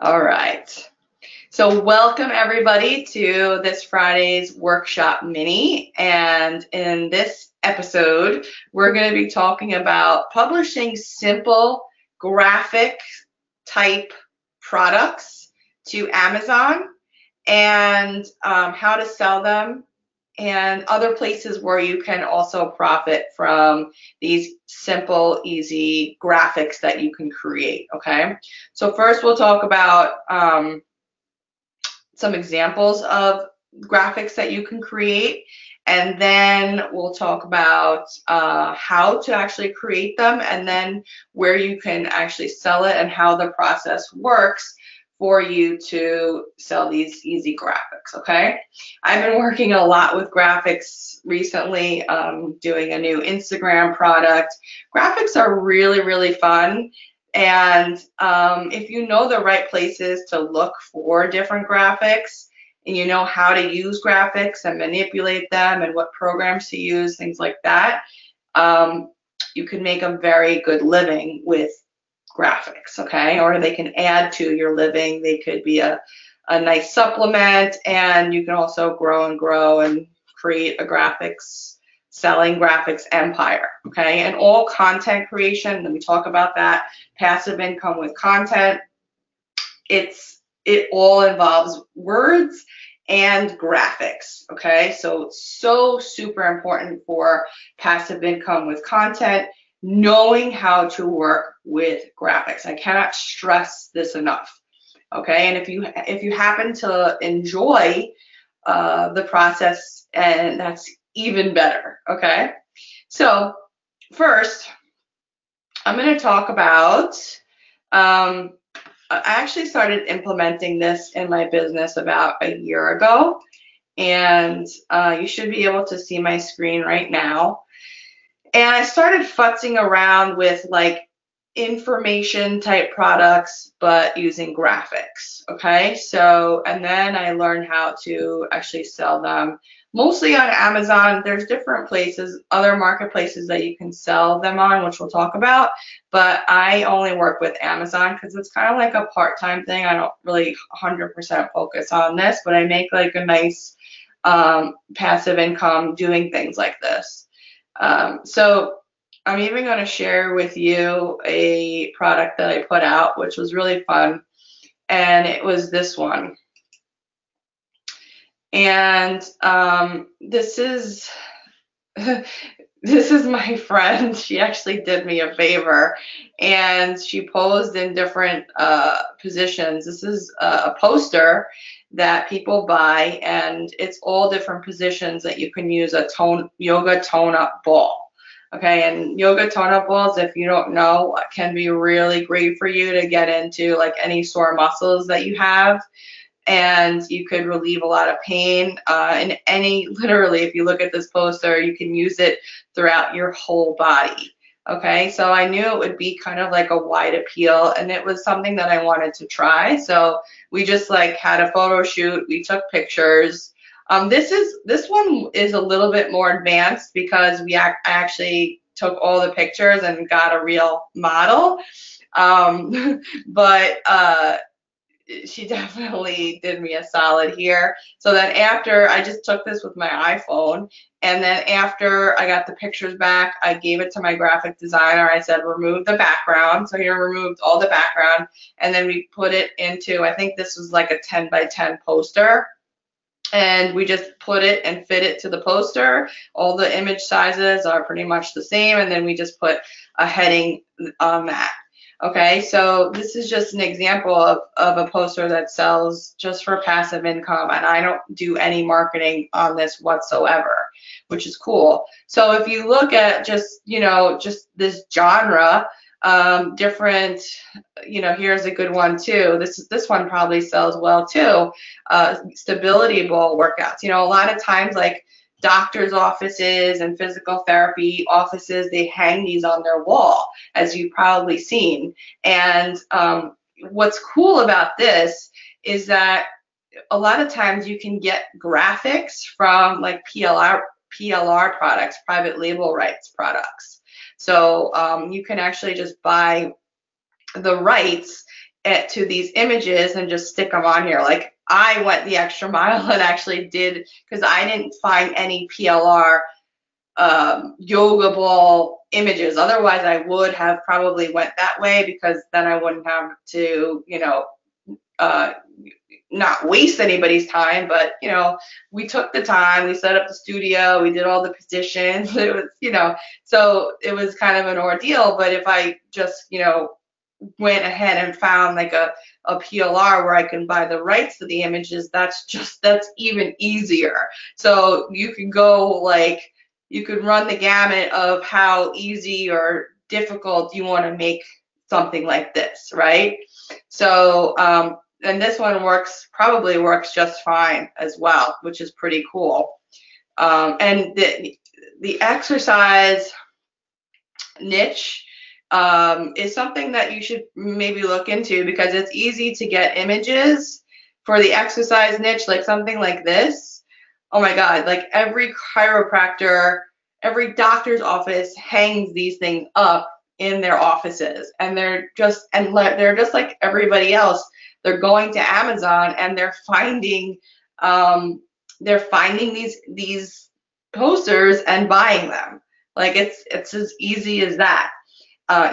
All right. So welcome everybody to this Friday's workshop mini. And in this episode, we're going to be talking about publishing simple graphic type products to Amazon and how to sell them and other places where you can also profit from these simple, easy graphics that you can create. Okay. So first we'll talk about some examples of graphics that you can create, and then we'll talk about how to actually create them, and then where you can actually sell it and how the process works for you to sell these easy graphics. Okay, I've been working a lot with graphics recently, doing a new Instagram product. Graphics are really, really fun. And if you know the right places to look for different graphics and you know how to use graphics and manipulate them and what programs to use, things like that, you can make a very good living with graphics, okay? Or they can add to your living. They could be a nice supplement, and you can also grow and grow and create a selling graphics empire, okay? And all content creation, let me talk about that, passive income with content, it all involves words and graphics, okay? So super important for passive income with content, knowing how to work with graphics. I cannot stress this enough, okay? And if you happen to enjoy the process, and that's even better, okay? So first, I'm going to talk about, I actually started implementing this in my business about a year ago, and you should be able to see my screen right now. And I started futzing around with like information type products, but using graphics. Okay. So, and then I learned how to actually sell them mostly on Amazon. There's different places, other marketplaces that you can sell them on, which we'll talk about. But I only work with Amazon because it's kind of like a part-time thing. I don't really 100% focus on this, but I make like a nice passive income doing things like this. So I'm even going to share with you a product that I put out, which was really fun, and it was this one. And this is this is my friend. She actually did me a favor, and she posed in different positions. This is a poster that people buy, and it's all different positions that you can use a yoga tone-up ball. Okay, and yoga tone-up balls, if you don't know, can be really great for you to get into like any sore muscles that you have, and you could relieve a lot of pain in literally, if you look at this poster, you can use it throughout your whole body. Okay, so I knew it would be kind of like a wide appeal, and it was something that I wanted to try. So we just like had a photo shoot, we took pictures. This one is a little bit more advanced because I actually took all the pictures and got a real model. But she definitely did me a solid here. So then after, I just took this with my iPhone, and then after I got the pictures back, I gave it to my graphic designer. I said, remove the background. So he removed all the background, and then we put it into, I think this was like a 10 by 10 poster. And we just put it and fit it to the poster. All the image sizes are pretty much the same, and then we just put a heading on that. Okay, so this is just an example of a poster that sells just for passive income, and I don't do any marketing on this whatsoever, which is cool. So if you look at just, just this genre, different, here's a good one too. This one probably sells well too. Stability ball workouts. A lot of times, like doctors' offices and physical therapy offices, they hang these on their wall, as you've probably seen. And what's cool about this is that a lot of times you can get graphics from like PLR products, private label rights products. So you can actually just buy the rights it to these images and just stick them on here. Like I went the extra mile and actually did, because I didn't find any PLR yoga ball images. Otherwise, I would have probably went that way, because then I wouldn't have to, not waste anybody's time. But we took the time, we set up the studio, we did all the positions. It was, so it was kind of an ordeal. But if I just, went ahead and found like a PLR where I can buy the rights to the images, that's even easier. So you can go you could run the gamut of how easy or difficult you want to make something like this, right? So, and this one probably works just fine as well, which is pretty cool. And the exercise niche is something that you should maybe look into, because it's easy to get images for the exercise niche, like something like this. Oh my God, like every chiropractor, every doctor's office hangs these things up in their offices, and they're just like everybody else. They're going to Amazon and they're finding these posters and buying them. Like it's as easy as that.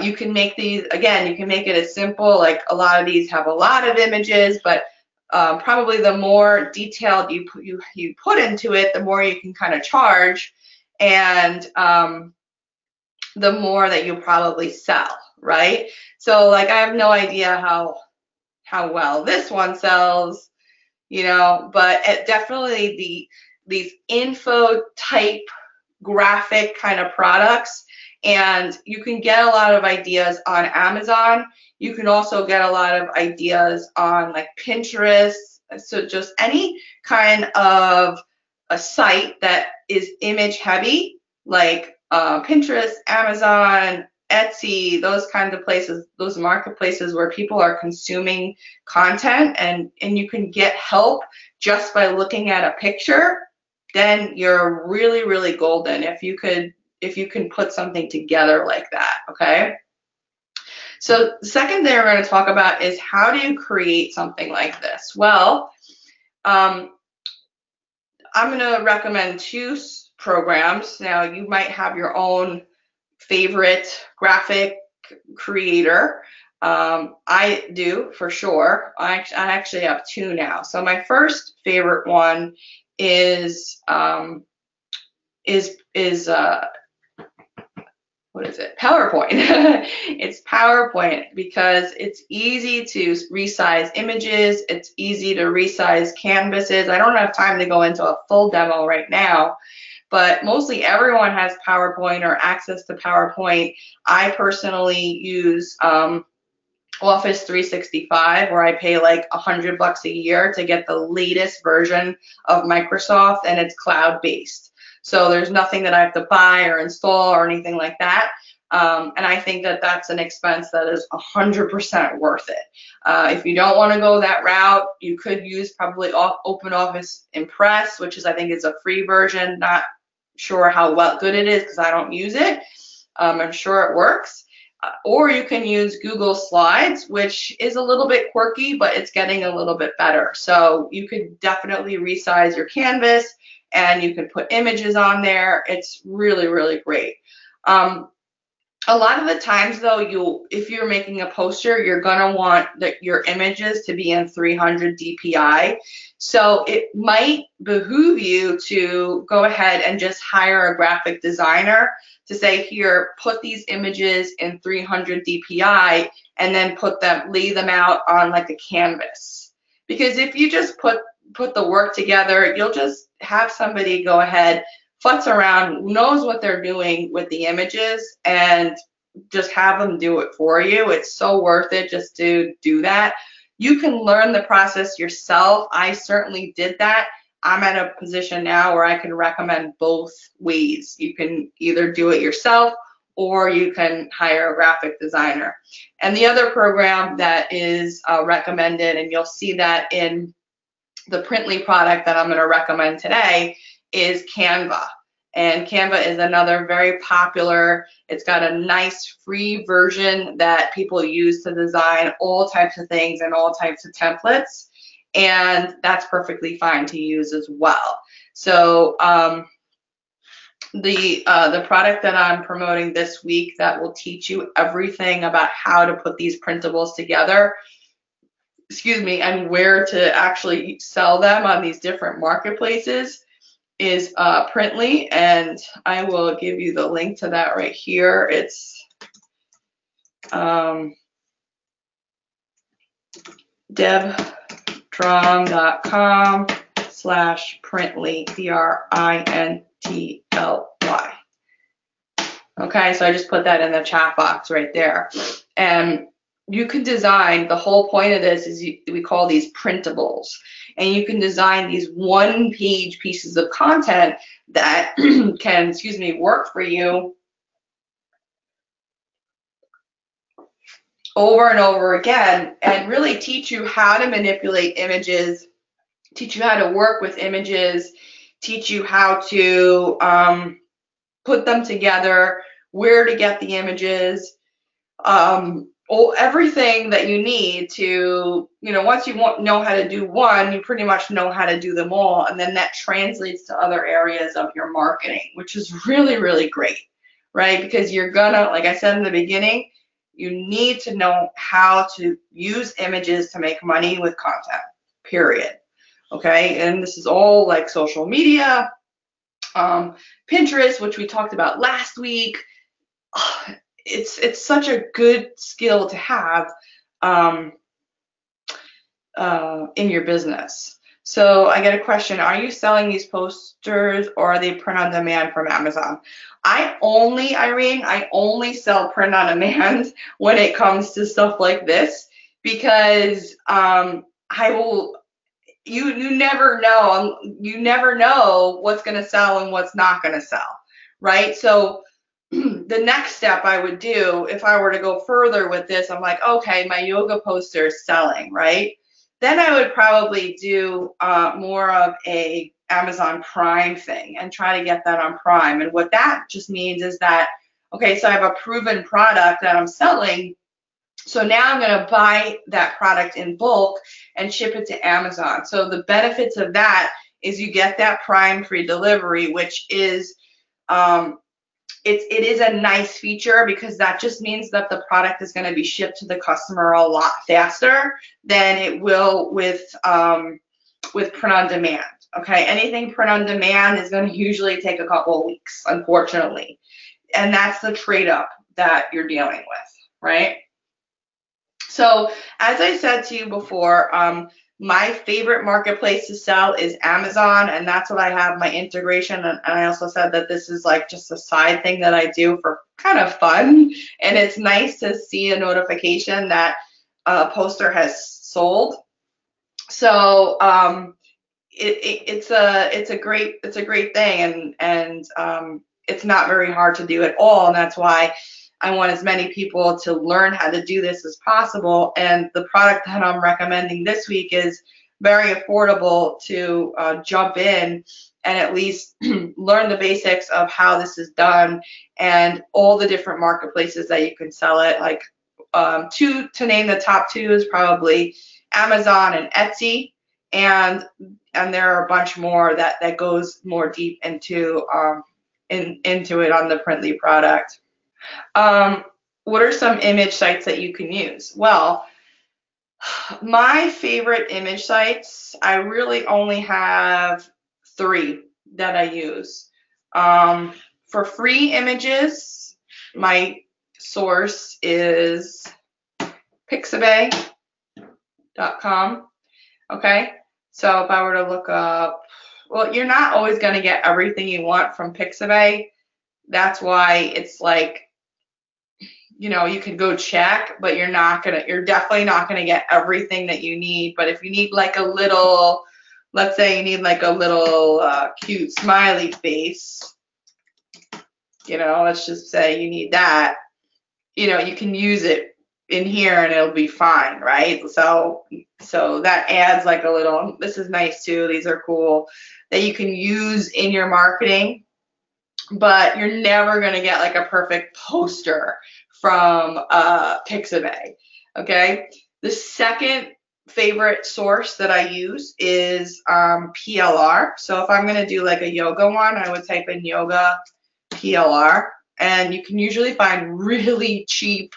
You can make these, again, you can make it as simple, like a lot of these have a lot of images, but probably the more detailed you put into it, the more you can kind of charge, and the more that you probably sell, right? So like I have no idea how well this one sells, but it definitely these info type graphic kind of products. And you can get a lot of ideas on Amazon. You can also get a lot of ideas on like Pinterest. So just any kind of a site that is image heavy, like Pinterest, Amazon, Etsy, those kinds of places, those marketplaces where people are consuming content, and you can get help just by looking at a picture, then you're really, really golden if you can put something together like that, okay? So the second thing we're going to talk about is, how do you create something like this? Well, I'm going to recommend two programs. Now, you might have your own favorite graphic creator. I do, for sure. I actually have two now. So my first favorite one is what is it? PowerPoint. It's PowerPoint because it's easy to resize images. It's easy to resize canvases. I don't have time to go into a full demo right now, but mostly everyone has PowerPoint or access to PowerPoint. I personally use Office 365, where I pay like $100 a year to get the latest version of Microsoft, and it's cloud-based. So there's nothing that I have to buy or install or anything like that. And I think that that's an expense that is 100% worth it. If you don't want to go that route, you could use probably OpenOffice Impress, which is, I think, is a free version. Not sure how good it is because I don't use it. I'm sure it works. Or you can use Google Slides, which is a little bit quirky, but it's getting a little bit better. So you could definitely resize your canvas, and you can put images on there. It's really, really great. A lot of the times, though, if you're making a poster, you're gonna want your images to be in 300 DPI. So it might behoove you to go ahead and just hire a graphic designer to say, here, put these images in 300 DPI, and then lay them out on like a canvas. Because if you just put the work together, you'll just have somebody go ahead, futz around, who knows what they're doing with the images, and just have them do it for you. It's so worth it just to do that. You can learn the process yourself. I certainly did that. I'm at a position now where I can recommend both ways. You can either do it yourself, or you can hire a graphic designer. And the other program that is recommended, and you'll see that in the Printly product that I'm going to recommend today, is Canva. And Canva is another very popular. It's got a nice free version that people use to design all types of things and all types of templates. And that's perfectly fine to use as well. So the product that I'm promoting this week that will teach you everything about how to put these printables together, excuse me, and where to actually sell them on these different marketplaces is Printly, and I will give you the link to that right here. It's debtrom.com/Printly, Printly. Okay, so I just put that in the chat box right there. And you can design, the whole point of this is we call these printables. And you can design these one-page pieces of content that can, excuse me, work for you over and over again and really teach you how to manipulate images, teach you how to work with images, teach you how to put them together, where to get the images, everything that you need to, once you know how to do one, you pretty much know how to do them all. And then that translates to other areas of your marketing, which is really, really great, right? Because you're gonna, like I said in the beginning, you need to know how to use images to make money with content, period. Okay, and this is all like social media, Pinterest, which we talked about last week. It's such a good skill to have in your business. So I get a question, are you selling these posters or are they print on demand from Amazon? Irene, I only sell print on demand when it comes to stuff like this, because you never know what's going to sell and what's not going to sell, right? So the next step I would do if I were to go further with this, I'm like, okay, my yoga poster is selling, right? Then I would probably do more of a Amazon Prime thing and try to get that on Prime. And what that just means is that, okay, so I have a proven product that I'm selling. So now I'm going to buy that product in bulk and ship it to Amazon. So the benefits of that is you get that Prime free delivery, which is it is a nice feature, because that just means that the product is going to be shipped to the customer a lot faster than it will with print on demand. Okay, anything print on demand is going to usually take a couple of weeks, unfortunately, and that's the trade-up that you're dealing with, right? So as I said to you before, my favorite marketplace to sell is Amazon, and that's what I have my integration. And I also said that this is like just a side thing that I do for kind of fun. And it's nice to see a notification that a poster has sold. So it's a great thing, and it's not very hard to do at all. And that's why I want as many people to learn how to do this as possible. And the product that I'm recommending this week is very affordable to jump in and at least learn the basics of how this is done and all the different marketplaces that you can sell it. Like to name the top two is probably Amazon and Etsy. And there are a bunch more that goes more deep into into it on the Printly product. What are some image sites that you can use? Well, my favorite image sites, I really only have 3 that I use. For free images, my source is pixabay.com. Okay, so if I were to look up, well, you're not always going to get everything you want from Pixabay. That's why it's like, you can go check, but you're definitely not gonna get everything that you need. But if you need like a little, let's say you need like a little cute smiley face, let's just say you need that, you can use it in here and it'll be fine, right? So that adds like a little, this is nice too, these are cool, that you can use in your marketing. but you're never going to get like a perfect poster from Pixabay. Okay. The second favorite source that I use is PLR. So if I'm going to do like a yoga one, I would type in yoga PLR, and you can usually find really cheap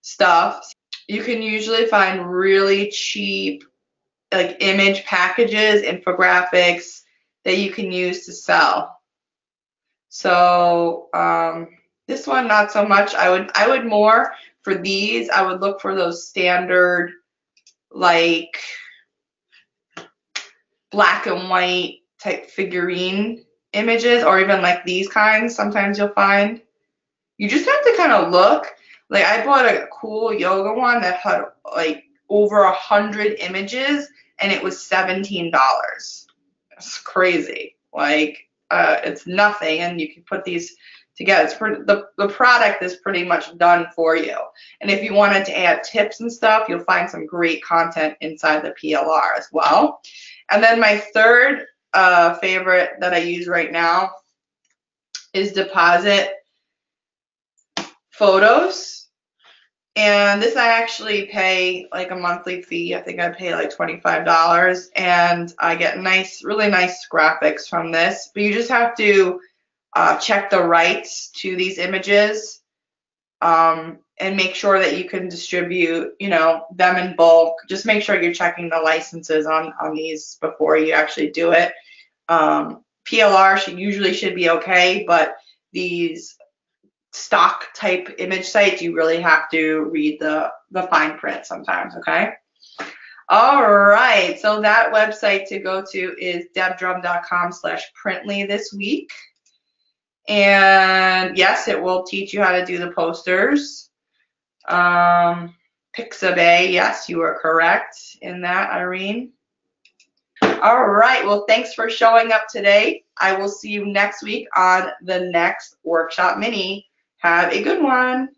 stuff. You can usually find really cheap like image packages, infographics that you can use to sell. So this one not so much. I would more for these. I would look for those standard like black and white type figurine images, or even like these kinds. Sometimes you'll find you just have to kind of look. Like I bought a cool yoga one that had like over 100 images, and it was $17. It's crazy. Like it's nothing, and you can put these together. It's the product is pretty much done for you. And if you wanted to add tips and stuff, you'll find some great content inside the PLR as well. And then my third favorite that I use right now is Deposit Photos. And this I actually pay like a monthly fee. I think I pay like $25, and I get really nice graphics from this. But you just have to check the rights to these images and make sure that you can distribute, them in bulk. Just make sure you're checking the licenses on these before you actually do it. PLR usually should be okay, but these stock type image sites, you really have to read the fine print sometimes, okay? All right, so that website to go to is debdrum.com/printly this week. And yes, it will teach you how to do the posters. Pixabay, yes, you are correct in that, Irene. All right, well, thanks for showing up today. I will see you next week on the next workshop mini. Have a good one.